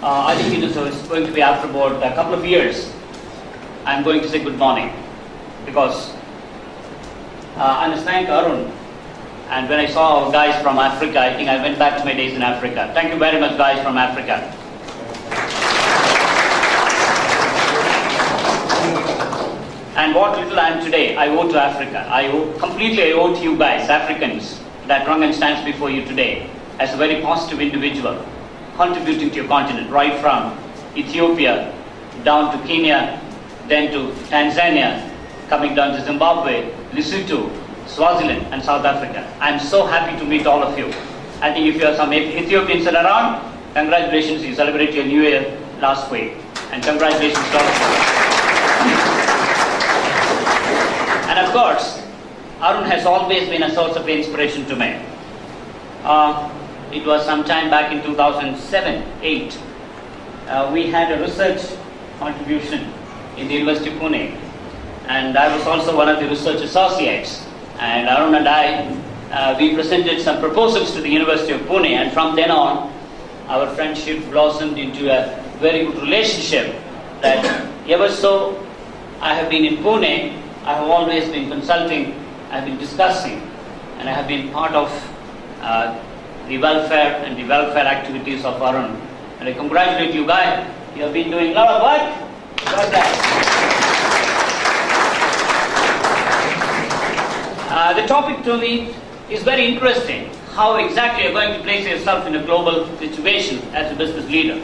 I think it is going to be after about a couple of years. I'm going to say good morning because I must thank Arun. And when I saw guys from Africa, I think I went back to my days in Africa. Thank you very much, guys from Africa. And what little I am today, I owe to Africa. I owe to you guys, Africans, that Rangan stands before you today as a very positive individual, contributing to your continent, right from Ethiopia down to Kenya, then to Tanzania, coming down to Zimbabwe, Lesotho, Swaziland, and South Africa. I'm so happy to meet all of you. I think if you are some Ethiopians that are around, congratulations, you celebrated your New Year last week. And congratulations to all of you. And of course, Arun has always been a source of inspiration to me. It was sometime back in 2007-8. We had a research contribution in the University of Pune. And I was also one of the research associates. And Arun and I, we presented some proposals to the University of Pune. And from then on, our friendship blossomed into a very good relationship that ever so I have been in Pune. I have always been consulting, I have been discussing, and I have been part of the welfare and the welfare activities of Arun. And I congratulate you guys. You have been doing a lot of work. Well done. The topic to me is very interesting. How exactly you're going to place yourself in a global situation as a business leader.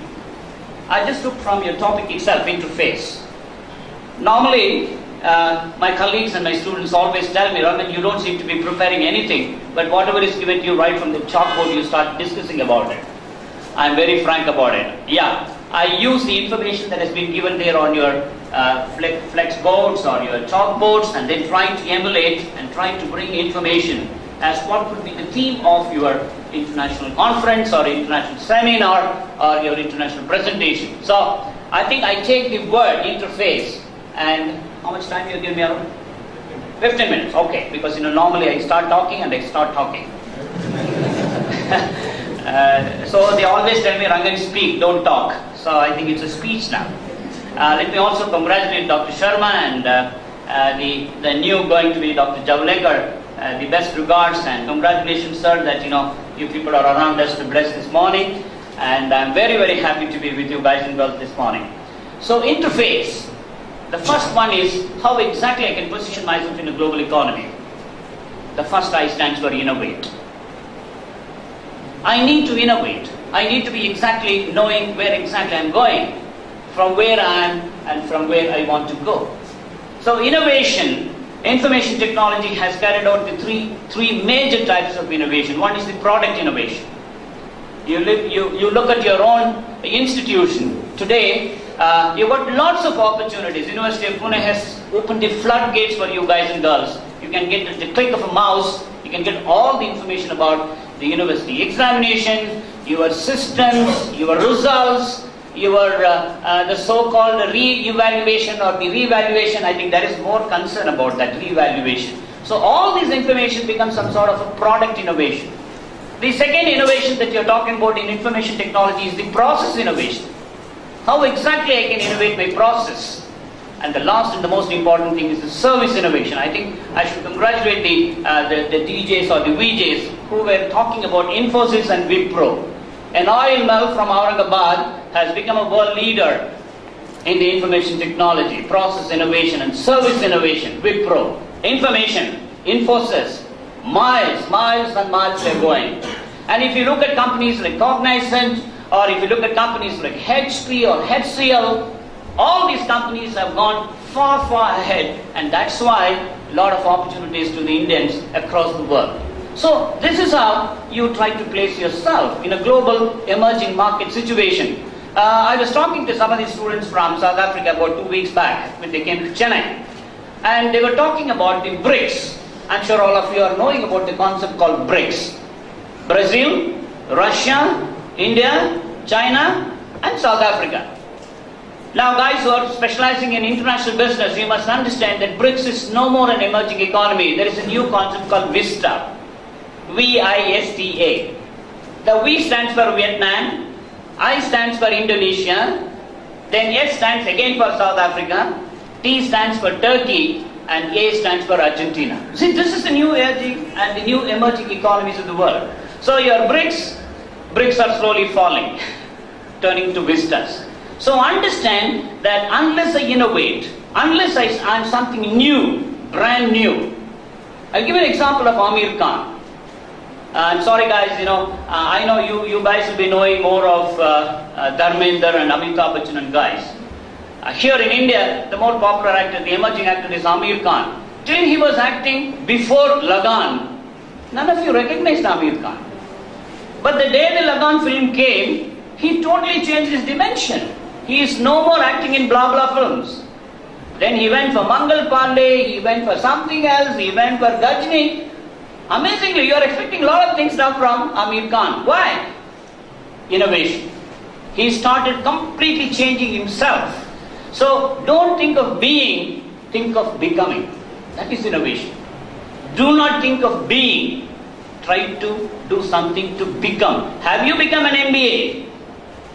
I just took from your topic itself, interface. Normally, my colleagues and my students always tell me, Raman, you don't seem to be preparing anything, but whatever is given to you right from the chalkboard, you start discussing about it. I'm very frank about it. Yeah, I use the information that has been given there on your flex boards or your chalkboards, and then trying to emulate and trying to bring information as what would be the theme of your international conference or international seminar or your international presentation. So I think I take the word interface. And how much time you give me, Arun? 15 minutes, okay. Because normally I start talking and I start talking. So they always tell me, Rangan, speak, don't talk. So I think it's a speech now. Let me also congratulate Dr. Sharma and the new going to be Dr. Javlekar. The best regards and congratulations, sir, that you people are around us to bless this morning. And I'm very, very happy to be with you guys and girls this morning. So interface. The first one is how exactly I can position myself in a global economy. The first I stands for innovate. I need to innovate. I need to be exactly knowing where exactly I'm going, from where I am and from where I want to go. So innovation, information technology has carried out the three major types of innovation. One is the product innovation. You look at your own institution. Today, you've got lots of opportunities. University of Pune has opened the floodgates for you guys and girls. You can get at the click of a mouse, you can get all the information about the university examination, your systems, your results, your the so-called re-evaluation or the re-evaluation. I think there is more concern about that re-evaluation. So all this information becomes some sort of a product innovation. The second innovation that you're talking about in information technology is the process innovation. How exactly I can innovate my process? And the last and the most important thing is the service innovation. I think I should congratulate the DJs or the VJs who were talking about Infosys and Wipro. An oil mill from Aurangabad has become a world leader in the information technology, process innovation and service innovation. Wipro, information, Infosys, miles and miles they're going. And if you look at companies like Cognizant, or if you look at companies like HP or HCL, all these companies have gone far, far ahead, and that's why a lot of opportunities to the Indians across the world. So this is how you try to place yourself in a global emerging market situation. I was talking to some of the students from South Africa about 2 weeks back when they came to Chennai, and they were talking about the BRICS. I'm sure all of you are knowing about the concept called BRICS. Brazil, Russia, India, China, and South Africa. Now guys who are specializing in international business, you must understand that BRICS is no more an emerging economy. There is a new concept called VISTA. V-I-S-T-A. The V stands for Vietnam, I stands for Indonesia, then S stands again for South Africa, T stands for Turkey, and A stands for Argentina. See, this is the new emerging and the new emerging economies of the world. So your bricks are slowly falling, turning to vistas. So understand that unless I innovate, unless I'm something new, brand new. I'll give you an example of Amir Khan. I'm sorry guys, I know you guys will be knowing more of Dharmender and Amitabh Bachchan and guys. Here in India, the more popular actor, the emerging actor is Amir Khan. Till he was acting before Lagan, none of you recognized Amir Khan. But the day the Lagan film came, he totally changed his dimension. He is no more acting in blah blah films. Then he went for Mangal Pandey, he went for something else, he went for Gajni. Amazingly, you are expecting a lot of things now from Amir Khan. Why? Innovation. He started completely changing himself. So don't think of being, think of becoming. That is innovation. Do not think of being. Try to do something to become. Have you become an MBA?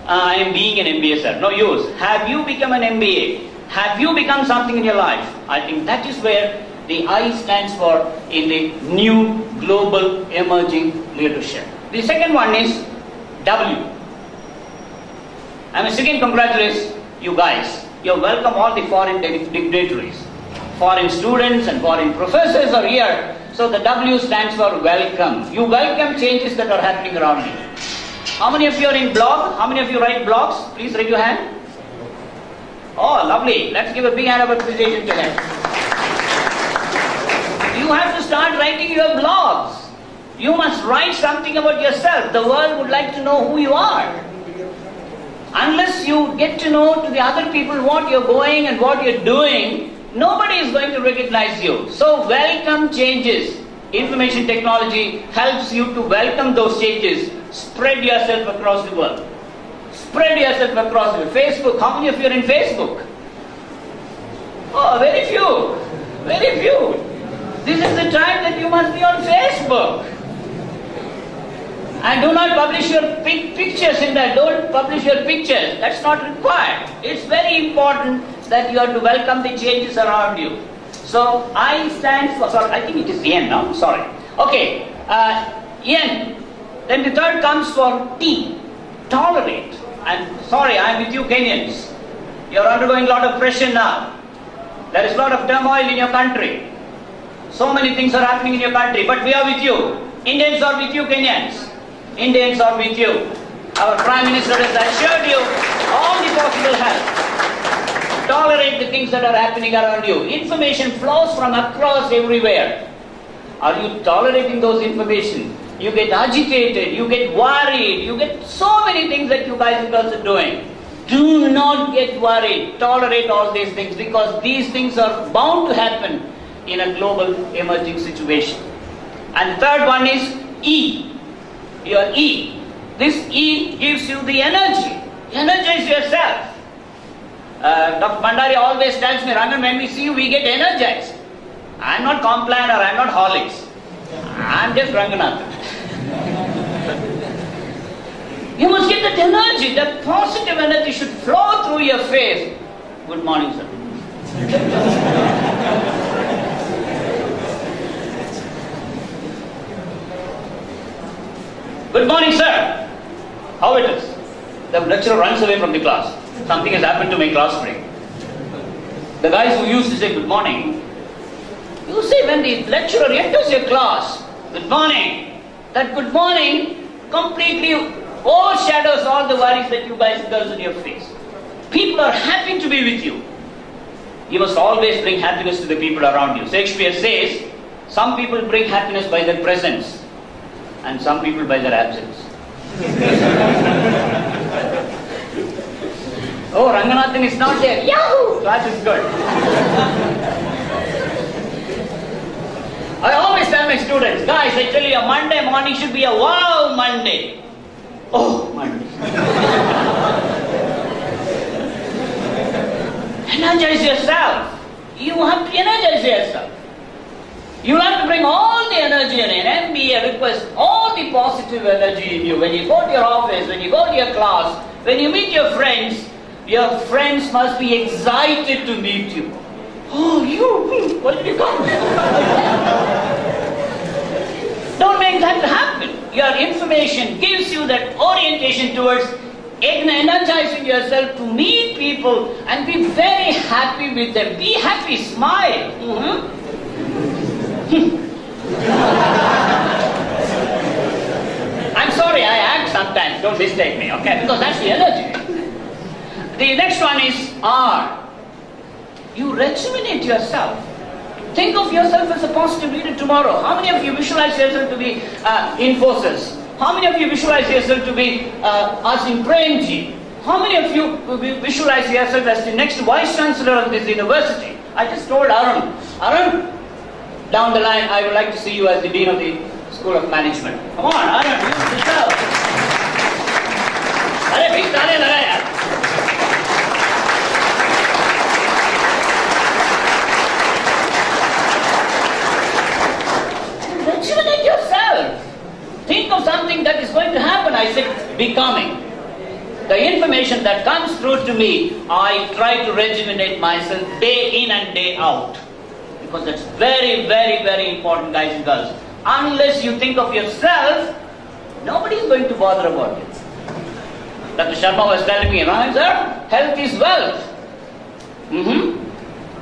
I am being an MBA, sir. No use. Have you become an MBA? Have you become something in your life? I think that is where the I stands for in the new global emerging leadership. The second one is W. I must again congratulate you guys. You welcome all the foreign dignitaries. Foreign students and foreign professors are here. So the W stands for welcome. You welcome changes that are happening around you. How many of you are in blog? How many of you write blogs? Please raise your hand. Oh, lovely. Let's give a big hand of appreciation to him. You have to start writing your blogs. You must write something about yourself. The world would like to know who you are. Unless you get to know to the other people what you're going and what you're doing, nobody is going to recognize you. So welcome changes. Information technology helps you to welcome those changes. Spread yourself across the world. Spread yourself across the world. Facebook, how many of you are in Facebook? Oh, very few. Very few. This is the time that you must be on Facebook. And do not publish your pictures in that. Don't publish your pictures. That's not required. It's very important that you have to welcome the changes around you. So I stands for, sorry, I think it is N now, sorry. Okay, N. Then the third comes for T, tolerate. And sorry, I am with you Kenyans. You are undergoing a lot of pressure now. There is a lot of turmoil in your country. So many things are happening in your country, but we are with you. Indians are with you, Kenyans. Indians are with you. Our Prime Minister has assured you all the possible help. Tolerate the things that are happening around you. Information flows from across everywhere. Are you tolerating those information? You get agitated, you get worried, you get so many things that you guys and girls are doing. Do not get worried. Tolerate all these things because these things are bound to happen in a global emerging situation. And the third one is E. Your E. This E gives you the energy. Energize yourself. Dr. Bandari always tells me, Rangan, when we see you, we get energized. I'm not complainer, I'm not Horlicks. I'm just Ranganathan. You must get that energy, that positive energy should flow through your face. Good morning, sir. Good morning, sir. How it is? The lecturer runs away from the class. Something has happened to my class break. The guys who used to say good morning, you see when the lecturer enters your class, good morning, that good morning completely overshadows all the worries that you guys and girls in your face. People are happy to be with you. You must always bring happiness to the people around you. Shakespeare says, some people bring happiness by their presence and some people by their absence. Oh, Ranganathan is not there. Yahoo! That is good. I always tell my students, guys, I tell you, a Monday morning should be a wow Monday. Oh, Monday. Energize yourself. You have to energize yourself. You have to bring all the energy in an MBA request, all the positive energy in you. When you go to your office, when you go to your class, When you meet your friends must be excited to meet you. Oh, you, what did you come? Don't make that happen. Your information gives you that orientation towards energizing yourself to meet people and be very happy with them. Be happy, smile. I'm sorry, I act sometimes, don't mistake me, okay? Because that's the energy. The next one is R. You rejuvenate yourself. Think of yourself as a positive leader tomorrow. How many of you visualize yourself to be Infosys? How many of you visualize yourself to be Asim Premji? How many of you visualize yourself as the next Vice Chancellor of this university? I just told Arun, down the line, I would like to see you as the Dean of the School of Management. Come on, Arun, you deserve. Rejuvenate yourself. Think of something that is going to happen. I said, becoming. The information that comes through to me, I try to rejuvenate myself day in and day out. Because that's very, very, very important, guys and girls. Unless you think of yourself, nobody is going to bother about it. Dr. Sharma was telling me, right, sir? Health is wealth.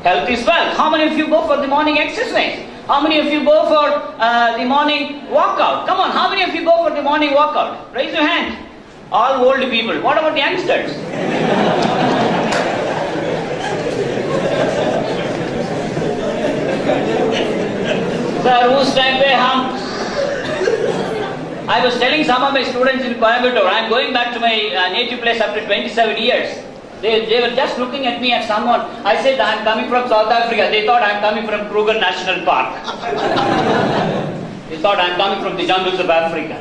Health is wealth. How many of you go for the morning exercise? How many of you go for the morning walkout? Come on, how many of you go for the morning walkout? Raise your hand. All old people. What about the youngsters? Sir, whose time pe hum? I was telling some of my students in Coimbatore, I am going back to my native place after 27 years. They were just looking at me as someone. I said, I am coming from South Africa. They thought I am coming from Kruger National Park. They thought I am coming from the jungles of Africa.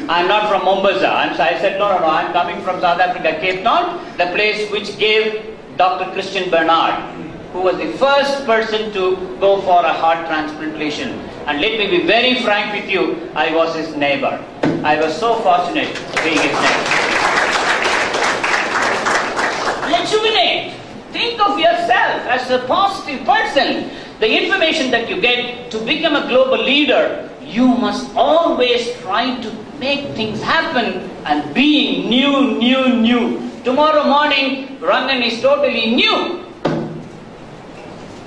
I am not from Mombasa. I said, no, I am coming from South Africa, Cape Town, the place which gave Dr. Christian Bernard, who was the first person to go for a heart transplantation. And let me be very frank with you, I was his neighbor. I was so fortunate being his neighbor. Rejuvenate. Think of yourself as a positive person. The information that you get to become a global leader, you must always try to make things happen and being new. Tomorrow morning, Rangan is totally new.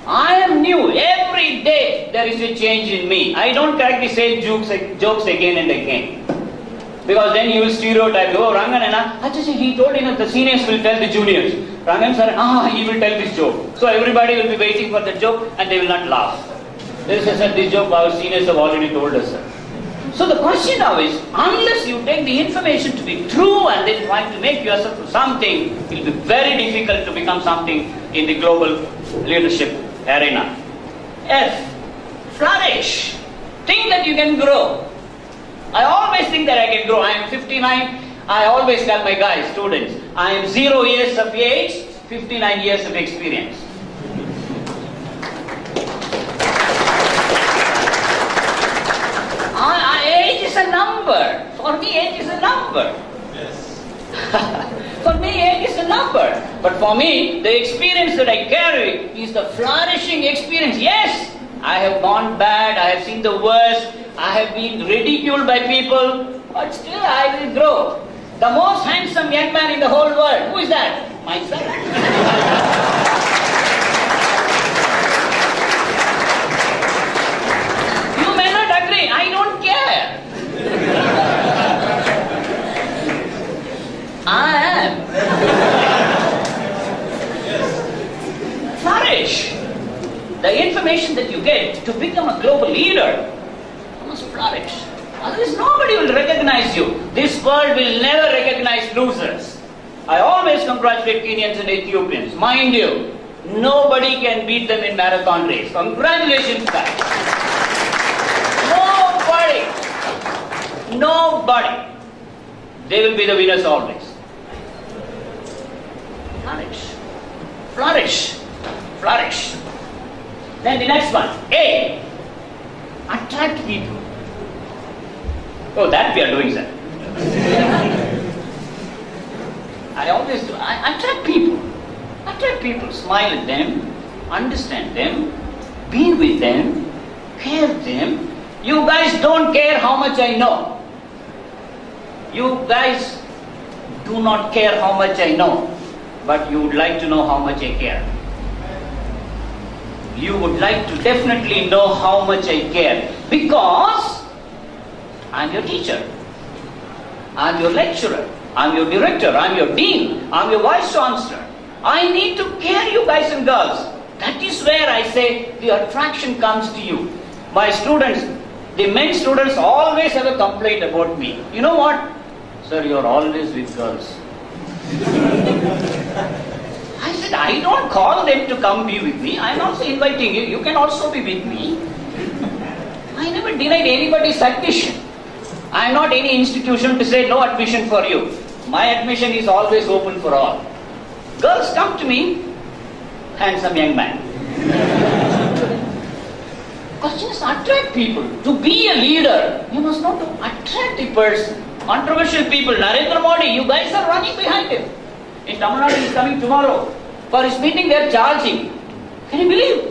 I am new. Every day there is a change in me. I don't crack the same jokes again and again. Because then you will stereotype, oh, Ranganathan, he told the seniors will tell the juniors. Rangan sir, he will tell this joke. So everybody will be waiting for the joke and they will not laugh. This joke our seniors have already told us. So the question now is, unless you take the information to be true and then try to make yourself something, it will be very difficult to become something in the global leadership arena. F, flourish. Think that you can grow. I always think that I can grow. I am 59. I always tell my guys, students, I am 0 years of age, 59 years of experience. Age is a number. For me, age is a number. Yes. For me, age is a number. But for me, the experience that I carry is the flourishing experience. Yes, I have gone bad. I have seen the worst. I have been ridiculed by people. But still, I will grow. The most handsome young man in the whole world. Who is that? Myself. You may not agree. I don't care. I am. Flourish. The information that you get to become a global leader, you must flourish. Otherwise nobody will recognize you. This world will never recognize losers. I always congratulate Kenyans and Ethiopians. Mind you, nobody can beat them in marathon race. Congratulations, guys. Nobody. They will be the winners always. Flourish. Flourish. Flourish. Then the next one. A. Attract people. Oh, that we are doing, sir. I always do. I attract people. Attract people. Smile at them. Understand them. Be with them. Care them. You guys don't care how much I know. You guys do not care how much I know. But you would like to know how much I care. You would like to definitely know how much I care. Because I'm your teacher. I'm your lecturer. I'm your director. I'm your dean. I'm your vice chancellor. I need to care you guys and girls. That is where I say the attraction comes to you. My students, the men students always have a complaint about me. You know what? Sir, you're always with girls. I said, I don't call them to come be with me. I'm also inviting you. You can also be with me. I never denied anybody's admission. I am not any institution to say no admission for you. My admission is always open for all. Girls come to me, handsome young man. Question is attract people. To be a leader, you must not attract the person. Controversial people, Narendra Modi, you guys are running behind him. In Tamil Nadu, he is coming tomorrow. For his meeting, they are charging. Can you believe?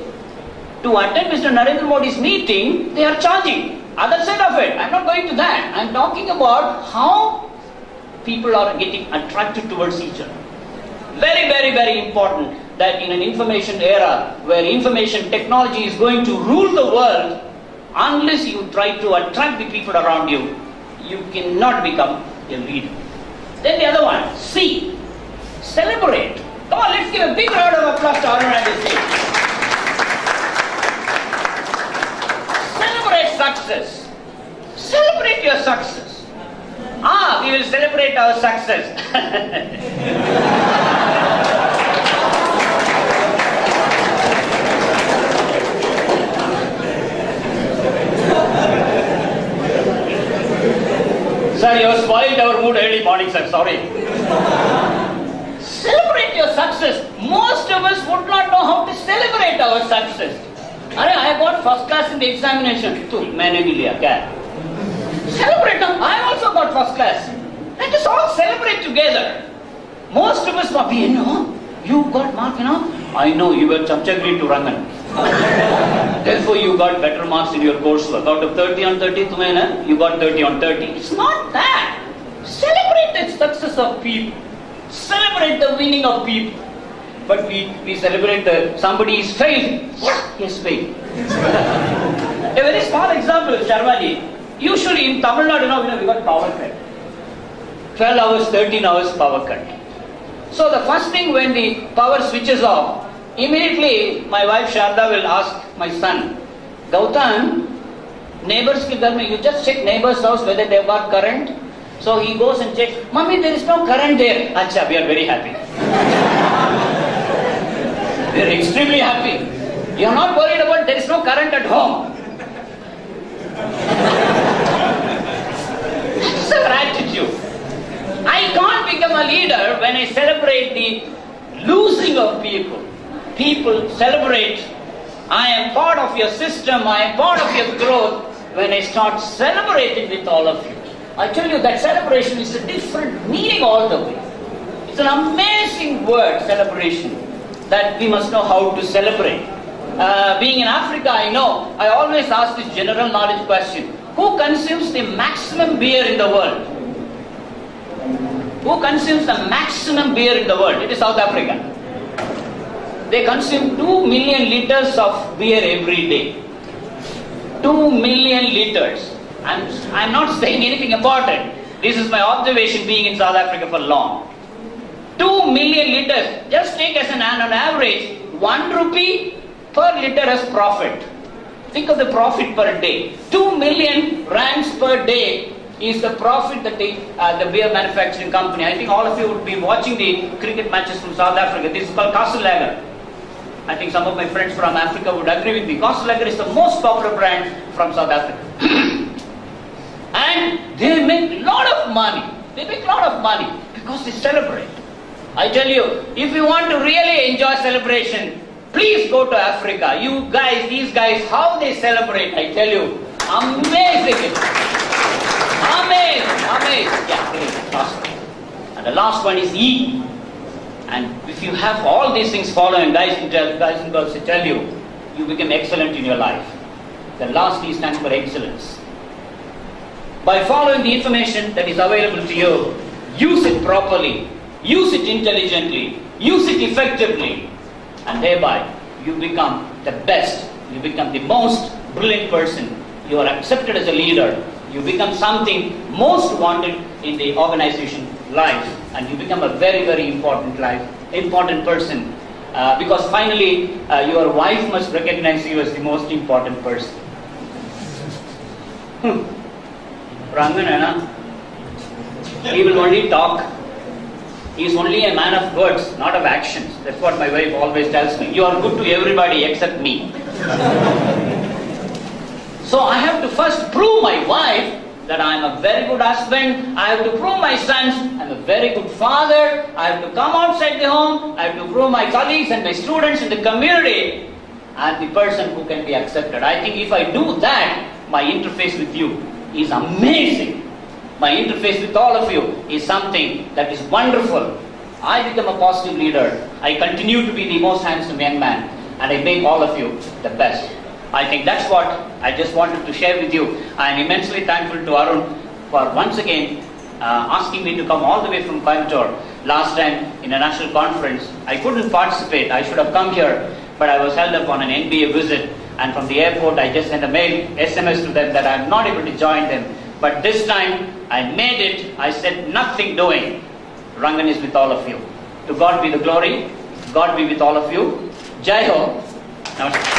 To attend Mr. Narendra Modi's meeting, they are charging. Other side of it, I am not going to that. I am talking about how people are getting attracted towards each other. Very, very, very important that in an information era where information technology is going to rule the world, unless you try to attract the people around you, you cannot become a leader. Then the other one, C, celebrate. Come on, let's give a big round of applause to Arun and his team. Celebrate success. Celebrate your success. We will celebrate our success. Sir, you have spoiled our mood early morning, sir. Sorry. Celebrate your success. Most of us would not know how to celebrate our success. I got first class in the examination. Celebrate. I also got first class. Let us all celebrate together. Most of us, you got mark, I know you were chapchagri to Rangan. Therefore, you got better marks in your coursework. Out of 30 on 30, you got 30 on 30. It's not that. Celebrate the success of people. Celebrate the winning of people. But we celebrate that somebody is failed. He has failed. A very small example, Sharmaji. Usually in Tamil Nadu, we got power cut. 12 hours, 13 hours power cut. So the first thing when the power switches off, immediately my wife Sharda will ask my son, Gautam, neighbors ki ghar mein, you just check neighbor's house whether they've got current. So he goes and checks, Mummy, there is no current there. Acha, we are very happy. We are extremely happy. You are not worried about there is no current at home. That's our attitude. I can't become a leader when I celebrate the losing of people. People celebrate, I am part of your system, I am part of your growth, when I start celebrating with all of you. I tell you that celebration is a different meaning all the way. It's an amazing word, celebration, that we must know how to celebrate. Being in Africa, I always ask this general knowledge question. Who consumes the maximum beer in the world? Who consumes the maximum beer in the world? It is South Africa. They consume 2 million liters of beer every day. 2 million liters. I'm not saying anything important. This is my observation being in South Africa for long. 2 million liters. Just take as an average, 1 rupee per liter as profit. Think of the profit per day. 2 million rands per day is the profit that the beer manufacturing company. I think all of you would be watching the cricket matches from South Africa. This is called Castle Lager. I think some of my friends from Africa would agree with me. Castle Lager is the most popular brand from South Africa. And they make a lot of money. They make a lot of money because they celebrate. I tell you, if you want to really enjoy celebration, please go to Africa. You guys, these guys, how they celebrate, I tell you, amazing. Amazing. Yeah, please. Awesome. And the last one is E. And if you have all these things following, guys and girls, to tell you, you become excellent in your life. The last E stands for excellence. By following the information that is available to you, use it properly, use it intelligently, use it effectively, and thereby you become the best, you become the most brilliant person, you are accepted as a leader, you become something most wanted in the organization life, and you become a very, very important person, because finally your wife must recognize you as the most important person. Ranganathan, he will only talk. He is only a man of words, not of actions. That's what my wife always tells me. You are good to everybody except me. So I have to first prove my wife that I am a very good husband. I have to prove my sons I am a very good father. I have to come outside the home. I have to prove my colleagues and my students in the community I am the person who can be accepted. I think if I do that, my interface with you is amazing. My interface with all of you is something that is wonderful. I become a positive leader. I continue to be the most handsome young man, and I make all of you the best. I think that's what I just wanted to share with you. I am immensely thankful to Arun for once again asking me to come all the way from Coimbatore. Last time in a national conference, I couldn't participate. I should have come here, but I was held up on an NBA visit, and from the airport I just sent a mail, SMS to them that I am not able to join them. But this time I made it. I said nothing doing. Rangan is with all of you. To God be the glory. God be with all of you. Jai Ho. Namaskar.